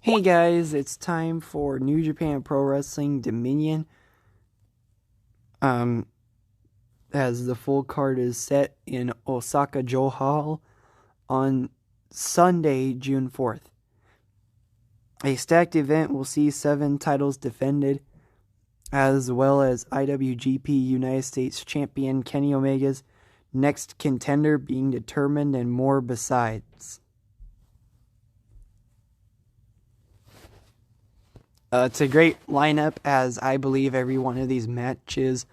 Hey guys, it's time for New Japan Pro Wrestling Dominion. As the full card is set in Osaka-jo Hall on Sunday, June 4th. A stacked event will see 7 titles defended, as well as IWGP United States Champion Kenny Omega's next contender being determined, and more besides. It's a great lineup, as I believe every one of these matches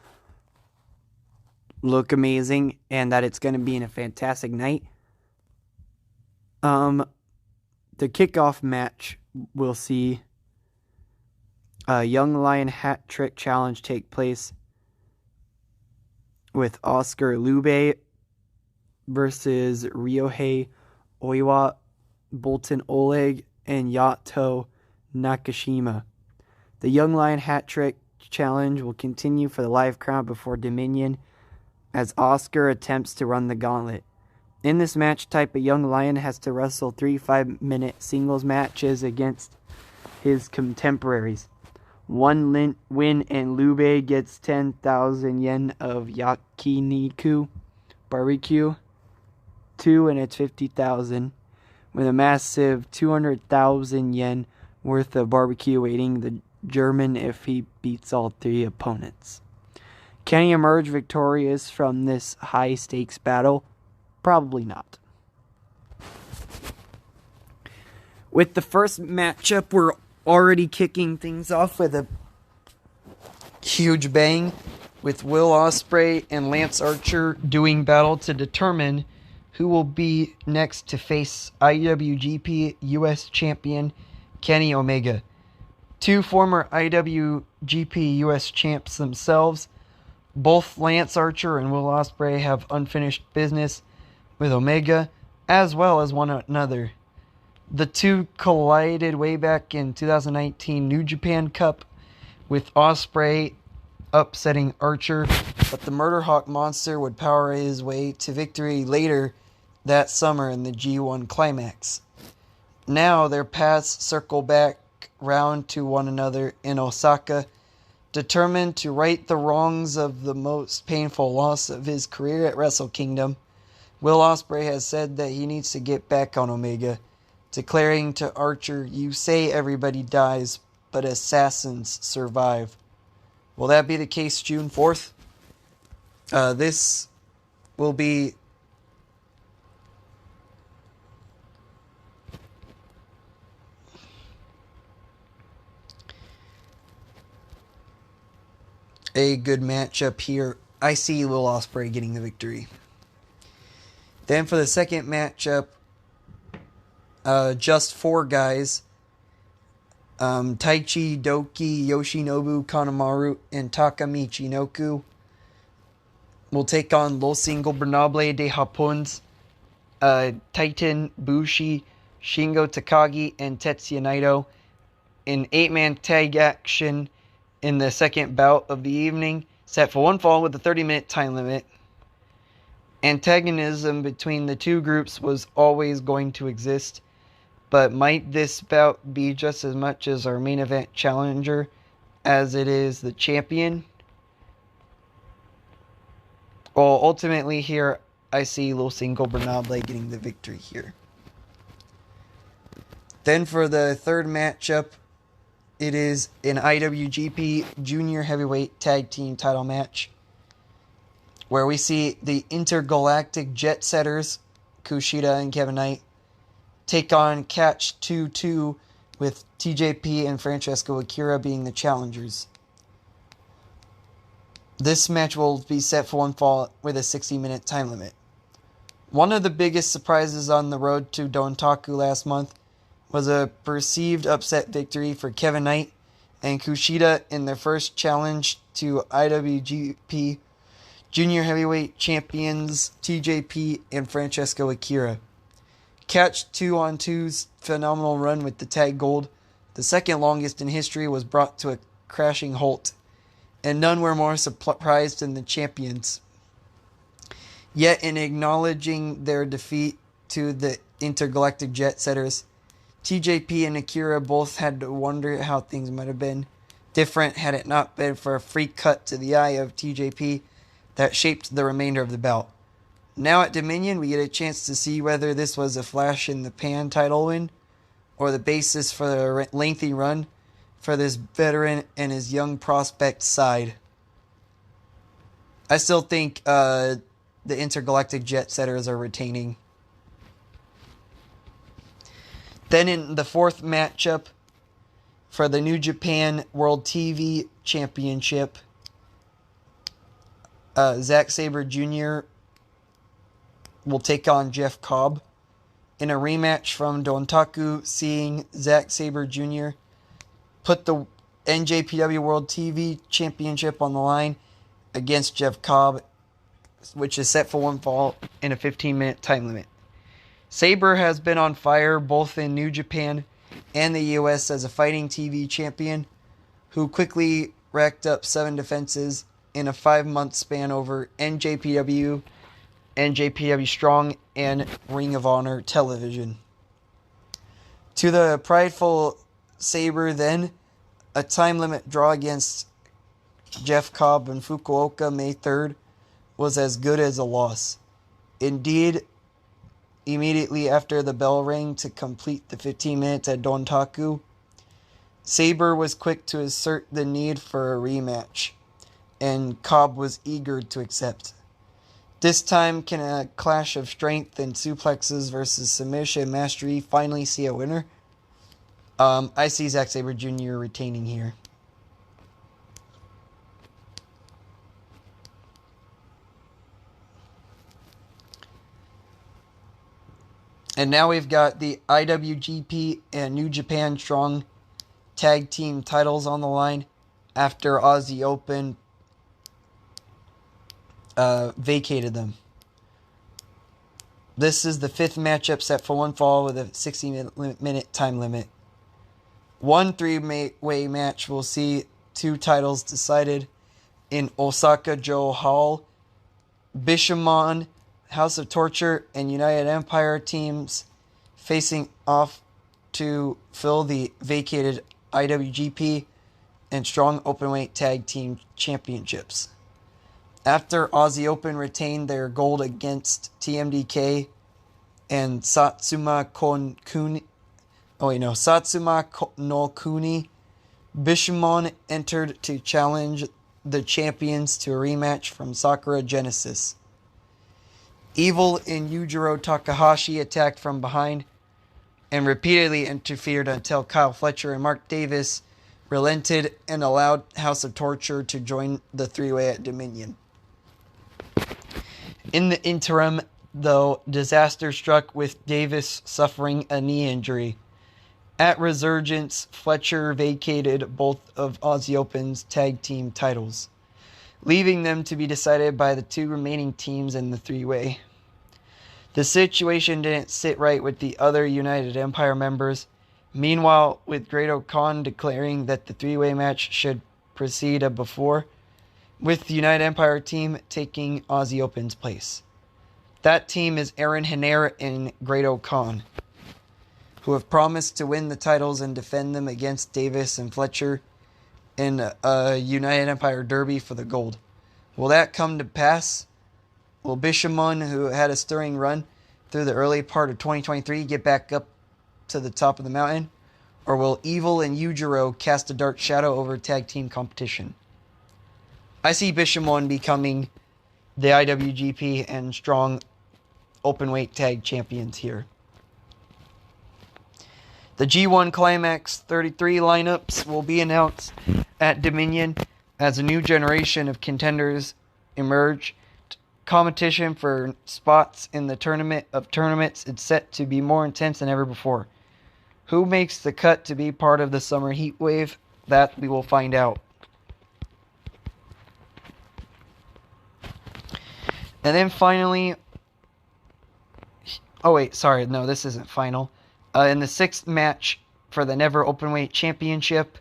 look amazing and that it's going to be in a fantastic night. The kickoff match will see a Young Lion Hat Trick Challenge take place with Oscar Lube versus Ryohei Oiwa, Bolton Oleg, and Yato Nakashima. The Young Lion Hat Trick Challenge will continue for the live crowd before Dominion, as Oscar attempts to run the gauntlet. In this match type, a Young Lion has to wrestle 3 5-minute singles matches against his contemporaries. One win and Lube gets 10,000 yen of yakiniku barbecue. 2 and it's 50,000, with a massive 200,000 yen worth of barbecue awaiting the German if he beats all 3 opponents. Can he emerge victorious from this high-stakes battle? Probably not. With the first matchup, we're already kicking things off with a huge bang, with Will Ospreay and Lance Archer doing battle to determine who will be next to face IWGP US Champion Kenny Omega. 2 former IWGP US champs themselves, both Lance Archer and Will Ospreay have unfinished business with Omega, as well as one another. The two collided way back in 2019 New Japan Cup, with Ospreay upsetting Archer, but the Murder Hawk Monster would power his way to victory later that summer in the G1 Climax. Now their paths circle back round to one another in Osaka, determined to right the wrongs of the most painful loss of his career at Wrestle Kingdom. Will Ospreay has said that he needs to get back on Omega, declaring to Archer, "You say everybody dies, but assassins survive." Will that be the case June 4th? This will be a good matchup here. I see Will Ospreay getting the victory. Then for the second matchup, just 4 guys. Taichi Doki, Yoshinobu Kanemaru, and Taka Michinoku will take on Los Ingobernables de Japón's Titan Bushi, Shingo Takagi, and Tetsuya Naito in 8-man tag action in the second bout of the evening, set for 1 fall with a 30-minute time limit. Antagonism between the two groups was always going to exist, but might this bout be just as much as our main event challenger as it is the champion? Well, ultimately here, I see Los Ingobernables getting the victory here. Then for the third matchup, it is an IWGP Junior Heavyweight Tag Team title match, where we see the intergalactic jet setters, Kushida and Kevin Knight, take on Catch 2-2, with TJP and Francesco Akira being the challengers. This match will be set for 1 fall with a 60-minute time limit. One of the biggest surprises on the road to Dontaku last month was a perceived upset victory for Kevin Knight and Kushida in their first challenge to IWGP Junior Heavyweight Champions TJP and Francesco Akira. Catch 2-on-2's phenomenal run with the tag gold, the second longest in history, was brought to a crashing halt, and none were more surprised than the champions. Yet in acknowledging their defeat to the intergalactic jet setters, TJP and Akira both had to wonder how things might have been different had it not been for a freak cut to the eye of TJP that shaped the remainder of the bout. Now at Dominion, we get a chance to see whether this was a flash in the pan title win or the basis for a lengthy run for this veteran and his young prospect side. I still think the intergalactic jet setters are retaining. Then in the fourth matchup for the New Japan World TV Championship, Zack Sabre Jr. will take on Jeff Cobb in a rematch from Dontaku, seeing Zack Sabre Jr. put the NJPW World TV Championship on the line against Jeff Cobb, which is set for one fall in a 15-minute time limit. Sabre has been on fire both in New Japan and the US as a fighting TV champion who quickly racked up 7 defenses in a 5-month span over NJPW, NJPW Strong, and Ring of Honor television. To the prideful Sabre then, a time limit draw against Jeff Cobb in Fukuoka May 3rd was as good as a loss. Indeed, immediately after the bell rang to complete the 15 minutes at Dontaku, Sabre was quick to assert the need for a rematch, and Cobb was eager to accept. This time, can a clash of strength and suplexes versus submission mastery finally see a winner? I see Zack Sabre Jr. retaining here. And now we've got the IWGP and New Japan Strong Tag Team titles on the line after Aussie Open vacated them. This is the 5th matchup set for one fall with a 60-minute time limit. One 3-way match will see 2 titles decided in Osaka-jo Hall. Bishamon, House of Torture, and United Empire teams facing off to fill the vacated IWGP and Strong Openweight Tag Team Championships. After Aussie Open retained their gold against TMDK and Satsuma no Kuni, Bishamon entered to challenge the champions to a rematch from Sakura Genesis. Evil and Yujiro Takahashi attacked from behind and repeatedly interfered until Kyle Fletcher and Mark Davis relented and allowed House of Torture to join the 3-way at Dominion. In the interim, though, disaster struck with Davis suffering a knee injury. At Resurgence, Fletcher vacated both of Aussie Open's tag team titles, leaving them to be decided by the 2 remaining teams in the 3-way. The situation didn't sit right with the other United Empire members. Meanwhile, with Great-O-Khan declaring that the 3-way match should proceed before, with the United Empire team taking Aussie Open's place. That team is Aaron Henare and Great-O-Khan, who have promised to win the titles and defend them against Davis and Fletcher in a United Empire Derby for the gold. Will that come to pass? Will Bishamon, who had a stirring run through the early part of 2023, get back up to the top of the mountain? Or will Evil and Yujiro cast a dark shadow over tag team competition? I see Bishamon becoming the IWGP and Strong Openweight Tag Champions here. The G1 Climax 33 lineups will be announced at Dominion as a new generation of contenders emerge. Competition for spots in the tournament of tournaments is set to be more intense than ever before. Who makes the cut to be part of the summer heat wave? That we will find out. And then finally, this isn't final. In the 6th match for the Never Openweight Championship,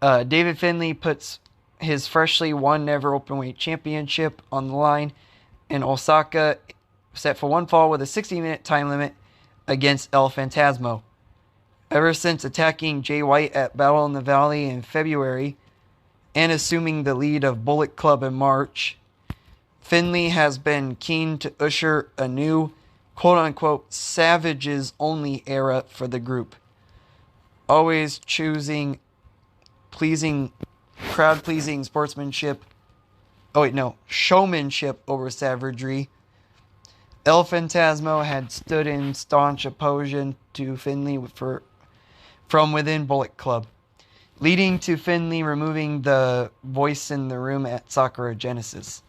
David Finlay puts his freshly won Never Openweight Championship on the line in Osaka, set for one fall with a 60-minute time limit against El Phantasmo. Ever since attacking Jay White at Battle in the Valley in February and assuming the lead of Bullet Club in March, Finlay has been keen to usher a new, quote-unquote, savages-only era for the group, always choosing crowd-pleasing showmanship over savagery. El Phantasmo had stood in staunch opposition to Finlay from within Bullet Club, leading to Finlay removing the voice in the room at Sakura Genesis.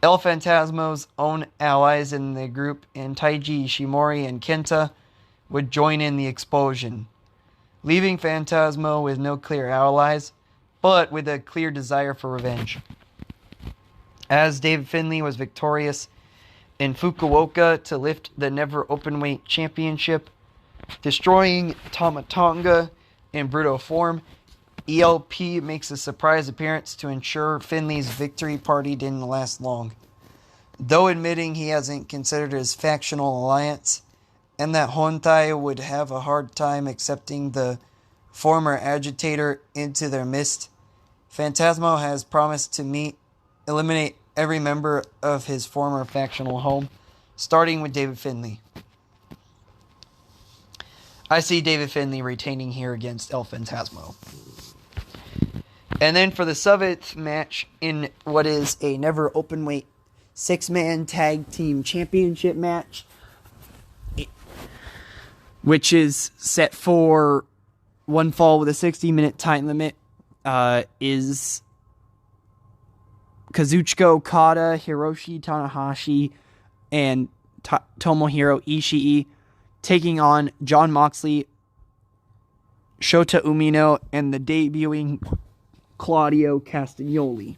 El Phantasmo's own allies in the group, and Taiji Ishimori and Kenta, would join in the explosion, leaving Phantasmo with no clear allies, but with a clear desire for revenge. As David Finlay was victorious in Fukuoka to lift the Never Openweight Championship, destroying Tama Tonga in brutal form, ELP makes a surprise appearance to ensure Finlay's victory party didn't last long, though admitting he hasn't considered his factional alliance, and that Hontai would have a hard time accepting the former agitator into their midst. Phantasmo has promised to eliminate every member of his former factional home, starting with David Finlay. I see David Finlay retaining here against El Phantasmo. And then for the 7th match in what is a Never Openweight 6-man tag team championship match, which is set for one fall with a 60-minute time limit, is Kazuchika Okada, Hiroshi Tanahashi, and Tomohiro Ishii taking on Jon Moxley, Shota Umino, and the debuting Claudio Castagnoli.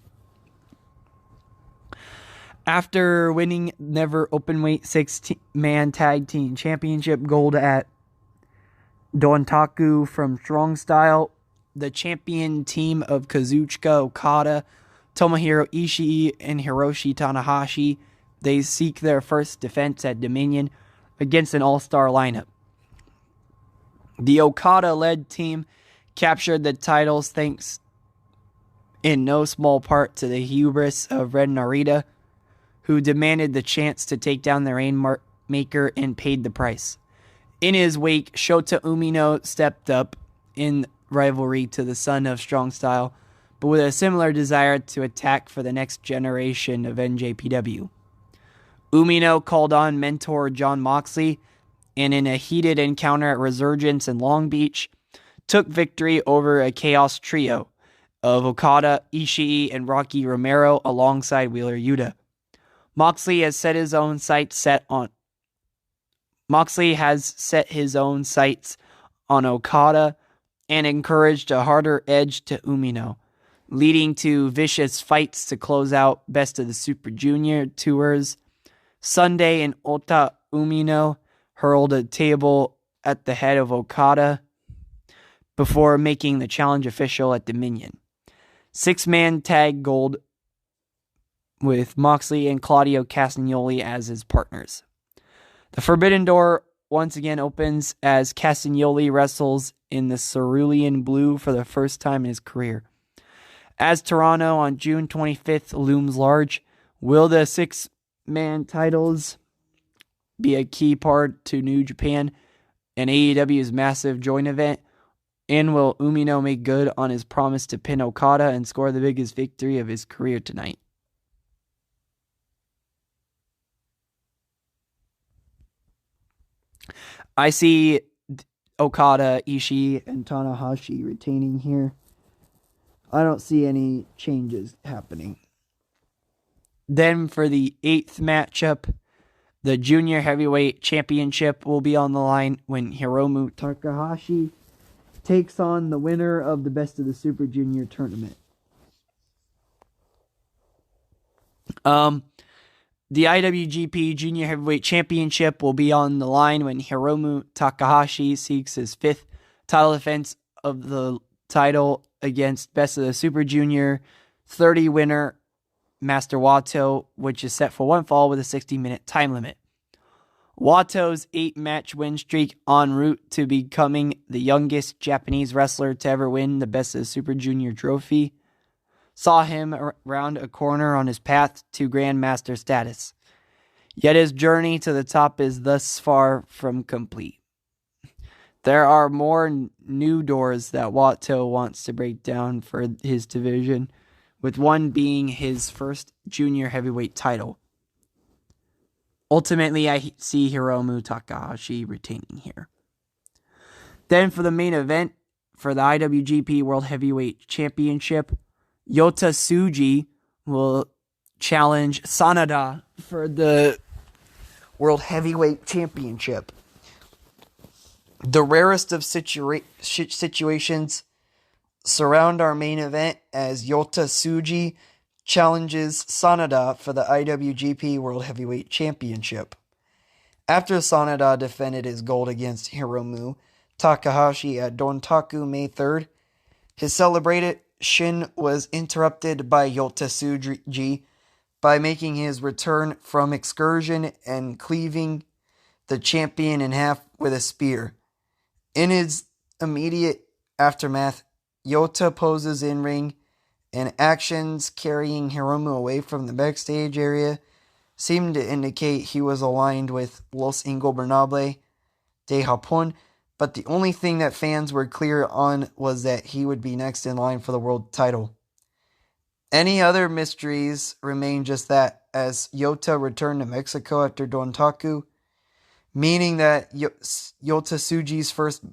After winning Never Openweight 6-man tag team championship gold at Dontaku from Strong Style, the champion team of Kazuchika Okada, Tomohiro Ishii, and Hiroshi Tanahashi, they seek their first defense at Dominion against an all-star lineup. The Okada-led team captured the titles thanks in no small part to the hubris of Ren Narita, who demanded the chance to take down the Rainmaker and paid the price. In his wake, Shota Umino stepped up in rivalry to the son of Strong Style, but with a similar desire to attack for the next generation of NJPW. Umino called on mentor Jon Moxley, and in a heated encounter at Resurgence in Long Beach, took victory over a Chaos trio of Okada, Ishii, and Rocky Romero alongside Wheeler Yuta. Moxley has set his own sights on Okada and encouraged a harder edge to Umino, leading to vicious fights to close out Best of the Super Junior tours. Sunday and Ota Umino hurled a table at the head of Okada before making the challenge official at Dominion. 6-man tag gold with Moxley and Claudio Castagnoli as his partners. The Forbidden Door once again opens as Castagnoli wrestles in the cerulean blue for the first time in his career. As Toronto on June 25th looms large, will the 6-man titles be a key part to New Japan and AEW's massive joint event? And will Umino make good on his promise to pin Okada and score the biggest victory of his career tonight? I see Okada, Ishii, and Tanahashi retaining here. I don't see any changes happening. Then for the 8th matchup, the Junior Heavyweight Championship will be on the line when Hiromu Takahashi takes on the winner of the Best of the Super Junior tournament. The IWGP Junior Heavyweight Championship will be on the line when Hiromu Takahashi seeks his 5th title defense of the title against Best of the Super Junior 30 winner Master Wato, which is set for one fall with a 60-minute time limit. Wato's 8-match win streak en route to becoming the youngest Japanese wrestler to ever win the Best of Super Junior trophy saw him round a corner on his path to Grandmaster status. Yet his journey to the top is thus far from complete. There are more new doors that Wato wants to break down for his division, with one being his first junior heavyweight title. Ultimately, I see Hiromu Takahashi retaining here. Then for the main event, for the IWGP World Heavyweight Championship, Yota Tsuji will challenge Sanada for the World Heavyweight Championship. The rarest of situations surround our main event as Yota Tsuji challenges Sanada for the IWGP World Heavyweight Championship. After Sanada defended his gold against Hiromu Takahashi at Dontaku May 3rd, his celebration was interrupted by Yota Tsuji by making his return from excursion and cleaving the champion in half with a spear. In his immediate aftermath, Yota poses in ring, and actions carrying Hiromu away from the backstage area seemed to indicate he was aligned with Los Ingobernables de Japón, but the only thing that fans were clear on was that he would be next in line for the world title. Any other mysteries remain just that, as Yota returned to Mexico after Dontaku, meaning that Yota Tsuji's first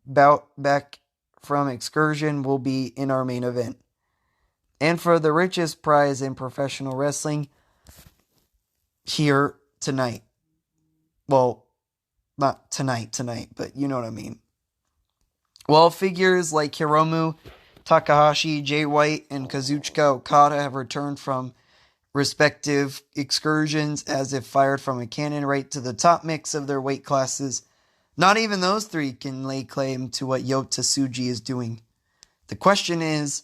bout back from excursion will be in our main event. And for the richest prize in professional wrestling, here tonight. Well, not tonight, but you know what I mean. Well, figures like Hiromu Takahashi, Jay White, and Kazuchika Okada have returned from respective excursions as if fired from a cannon right to the top mix of their weight classes. Not even those three can lay claim to what Yota Tsuji is doing. The question is,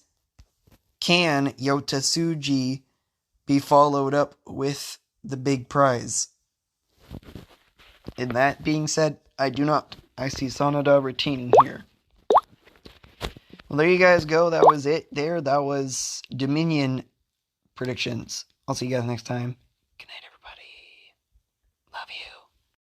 can Yota Tsuji be followed up with the big prize? And that being said, I do not. I see Sanada retaining here. Well, there you guys go. That was it there. That was Dominion predictions. I'll see you guys next time. Good night, everybody. Love you.